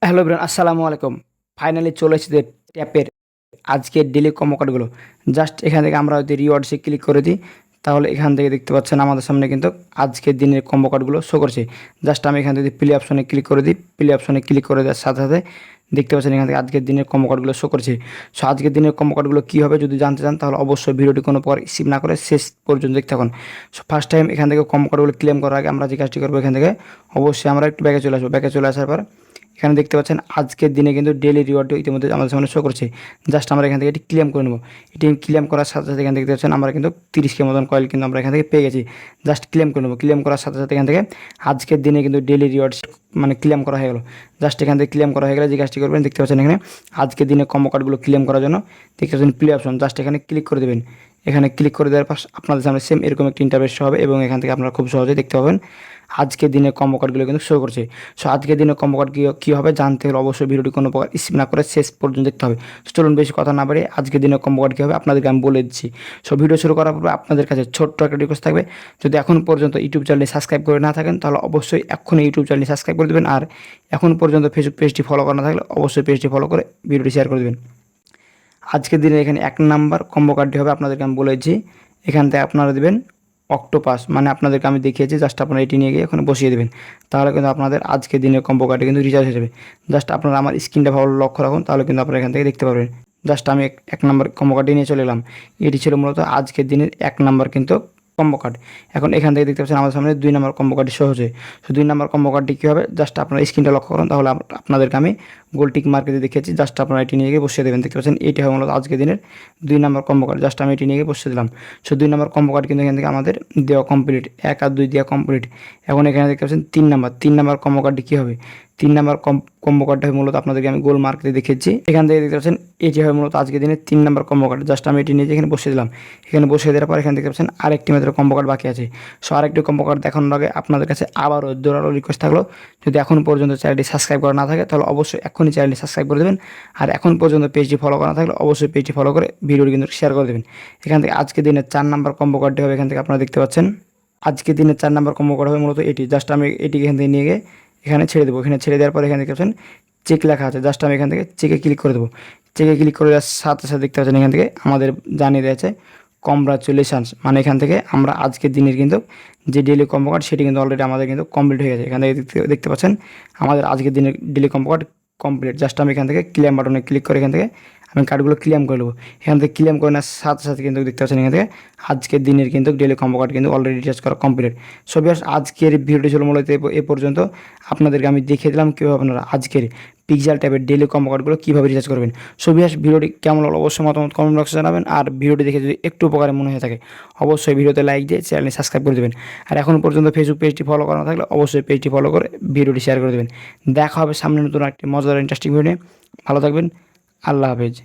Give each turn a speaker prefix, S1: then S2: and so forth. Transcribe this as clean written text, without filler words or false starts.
S1: Hello everyone, আসসালামু আলাইকুম। Finally চলে এসেছে ট্যাপের আজকের ডেইলি কম্বো কার্ডগুলো। জাস্ট এখান থেকে আমরা যদি রিওয়ার্ডসে ক্লিক করে দিই, তাহলে এখান থেকে দেখতে পাচ্ছেন আমাদের সামনে কিন্তু আজকের দিনের কম্বো কার্ডগুলো শো করছে। জাস্ট আমি এখান থেকে প্লে অপশনে ক্লিক করে দিই। প্লে অপশনে ক্লিক করে দেওয়ার সাথে সাথে দেখতে পাচ্ছেন এখান থেকে আজকের দিনের কম্বো কার্ডগুলো শো করছে। সো আজকের দিনের কম্বো কার্ডগুলো কী হবে যদি জানতে চান, তাহলে অবশ্যই ভিডিওটি কোনো প্রকার স্কিপ না করে শেষ পর্যন্ত দেখতে থাকুন। সো ফার্স্ট টাইম এখান থেকে কম্বো কার্ডগুলো ক্লেম করার আগে আমরা যে কাজটি করবো, এখান থেকে অবশ্যই আমরা একটু ব্যাকে চলে আসবো। ব্যাকে চলে আসার পর এখানে দেখতে পাচ্ছেন আজকের দিনে কিন্তু ডেইলি রিওয়ার্ড ইতিমধ্যে আমাদের সামনে শো করছে। জাস্ট আমরা এখান থেকে এটি ক্লেম করে নেব। এটি ক্লেম করার সাথে সাথে এখান থেকে দেখতে পাচ্ছেন আমরা কিন্তু 30K মতন কয়েল কিন্তু আমরা এখান থেকে পেয়ে গেছি। জাস্ট ক্লেম করে নেব। ক্লেম করার সাথে সাথে এখান থেকে আজকের দিনে কিন্তু ডেইলি রিওয়ার্ড মানে ক্লেম করা হয়ে গেলো। জাস্ট এখান থেকে ক্লেম করা হয়ে গেলে যে কাজটি করবেন, দেখতে পাচ্ছেন এখানে আজকের দিনে কম্বো কার্ডগুলো ক্লেম করার জন্য দেখতে পাচ্ছেন প্লে অপশন। জাস্ট এখানে ক্লিক করে দেবেন। এখানে ক্লিক করে দেওয়ার পর আপনাদের সামনে সেম এরকম একটি ইন্টারফেস হবে এবং এখান থেকে আপনারা খুব সহজেই দেখতে পাবেন আজকের দিনের কম্বো কার্ডগুলো কিন্তু শো করছে। সো আজকের দিনের কম্বো কার্ড কী হবে জানতে হলে অবশ্যই ভিডিওটি কোনো প্রকার স্কিপ না করে শেষ পর্যন্ত দেখতে হবে। চলুন বেশি কথা না বাড়িয়ে আজকের দিনের কম্বো কার্ড কী হবে আপনাদেরকে আমি বলে দিচ্ছি। সো ভিডিও শুরু করার পূর্বে আপনাদের কাছে ছোট্ট একটা রিকোয়েস্ট থাকবে, যদি এখন পর্যন্ত ইউটিউব চ্যানেলটি সাবস্ক্রাইব করে না থাকেন তাহলে অবশ্যই এখনই ইউটিউব চ্যানেলটি সাবস্ক্রাইব করে দেবেন। আর এখন পর্যন্ত ফেসবুক পেজটি ফলো করা না থাকলে অবশ্যই পেজটি ফলো করে ভিডিওটি শেয়ার করে দেবেন। আজকের দিনে এখানে 1 নাম্বার কম্বো কার্ডটি হবে, আপনাদেরকে আমি বলেছি। এখান থেকে আপনারা দেবেন অক্টোপাস, মানে আপনাদেরকে আমি দেখিয়েছি। জাস্ট আপনারা এটি নিয়ে গিয়ে ওখানে বসিয়ে দেবেন, তাহলে কিন্তু আপনাদের আজকের দিনের কম্বো কার্ডে কিন্তু রিচার্জ হয়ে যাবে। জাস্ট আপনারা আমার স্ক্রিনটা ভালো লক্ষ্য রাখুন, তাহলে কিন্তু আপনারা এখান থেকে দেখতে পারবেন। জাস্ট আমি 1 নাম্বার কম্বো কার্ডটি নিয়ে চলে এলাম। এটি ছিল মূলত আজকের দিনের 1 নাম্বার কিন্তু কম্বো কার্ড। এখন এখান থেকে দেখতে পাচ্ছেন আমাদের সামনে 2 নাম্বার কম্বো কার্ডটি শো হচ্ছে। সো 2 নাম্বার কম্বো কার্ডটি কী হবে জাস্ট আপনারা স্ক্রিনটা লক্ষ্য করুন, তাহলে আপনাদেরকে আমি গোল টিক মার্কেটে দেখিয়েছি। জাস্ট আপনারা এটি নিয়ে গিয়ে বসিয়ে দেবেন। দেখতে পাচ্ছেন এটি হবে মূলত আজকের দিনের 2 নাম্বার কম্বো কার্ড। জাস্ট আমি এটি নিয়ে গিয়ে বসিয়ে দিলাম। সো 2 নাম্বার কম্বো কার্ড কিন্তু এখান থেকে আমাদের দেওয়া কমপ্লিট, 1 আর 2 দেওয়া কমপ্লিট। এখন এখানে দেখতে পাচ্ছেন 3 নাম্বার কম্বো কার্ডটি কী হবে। 3 নাম্বার কম্বো কার্ডটা মূলত আপনাদেরকে আমি গোল মার্কেটে দেখিয়েছি। এখান থেকে দেখতে পাচ্ছেন এটি হবে মূলত আজকের দিনে 3 নাম্বার কম্বো কার্ড। জাস্ট আমি এটি নিয়ে এখানে বসিয়ে দিলাম। এখানে বসিয়ে দেওয়ার পর এখানে দেখতে পাচ্ছেন আরেকটি মাত্র কম্বো কার্ড বাকি আছে। সো আরেকটি কম্বো কার্ড দেখানোর আগে আপনাদের কাছে আবারও জোরালো রিকোয়েস্ট থাকলো, যদি এখন পর্যন্ত চ্যানেলটি সাবস্ক্রাইব করা না থাকে তাহলে অবশ্যই এখনই চ্যানেলটি সাবস্ক্রাইব করে দেবেন। আর এখন পর্যন্ত পেজটি ফলো করা না থাকলে অবশ্যই পেজটি ফলো করে ভিডিওটি কিন্তু শেয়ার করে দেবেন। এখান থেকে আজকের দিনের 4 নাম্বার কম্বো কার্ডটি হবে। এখান থেকে আপনারা দেখতে পাচ্ছেন আজকের দিনের 4 নাম্বার কম্বো কার্ড হবে মূলত এটি। জাস্ট আমি এটিকে এখান থেকে নিয়ে গিয়ে এখানে ছেড়ে দেবো। এখানে ছেড়ে দেওয়ার পর এখানে দেখতে পাচ্ছেন চেক লেখা আছে। জাস্ট আমি এখান থেকে চেকে ক্লিক করে দেবো। চেকে ক্লিক করে দেওয়ার সাথে সাথে দেখতে পাচ্ছেন এখান থেকে আমাদের জানিয়ে দেওয়া আছে কংগ্রাচুলেশনস, মানে এখান থেকে আমরা আজকের দিনের কিন্তু যে ডেলি কম্বো কার্ড সেটি কিন্তু অলরেডি আমাদের কিন্তু কমপ্লিট হয়ে গেছে। এখান থেকে দেখতে পাচ্ছেন আমাদের আজকের দিনের daily combo card complete. Just আমি এখান থেকে ক্লেম বাটনে ক্লিক করে এখান থেকে আমি কার্ডগুলো ক্লেম করে নেবো। এখান থেকে ক্লেম করে নেওয়ার সাথে সাথে কিন্তু দেখতে পাচ্ছেন এখান থেকে আজকের দিনের কিন্তু ডেলি কম্বো কার্ড কিন্তু অলরেডি রিচার্জ করা কমপ্লিট। সো ভিউয়ার্স, আজকের ভিডিওটি ছিল মূলত এ পর্যন্ত। আপনাদেরকে আমি দেখিয়ে দিলাম কীভাবে আপনারা আজকের পিক্সেল ট্যাবের ডেলি কম্বো কার্ডগুলো কীভাবে রিচার্জ করবেন। সো ভিউয়ার্স, ভিডিওটি কেমন হলো অবশ্যই মতামত কমেন্ট বক্সে জানাবেন। আর ভিডিওটি দেখে যদি একটু উপকারে মনে হয়ে থাকে অবশ্যই ভিডিওতে লাইক দিয়ে চ্যানেলটি সাবস্ক্রাইব করে দেবেন। আর এখন পর্যন্ত ফেসবুক পেজটি ফলো করা না থাকলে অবশ্যই পেজটি ফলো করে ভিডিওটি শেয়ার করে দেবেন। দেখা হবে সামনে নতুন একটি মজাদার ইন্টারেস্টিং ভিডিও নিয়ে। ভালো থাকবেন। আল্লাহ হাফেজ।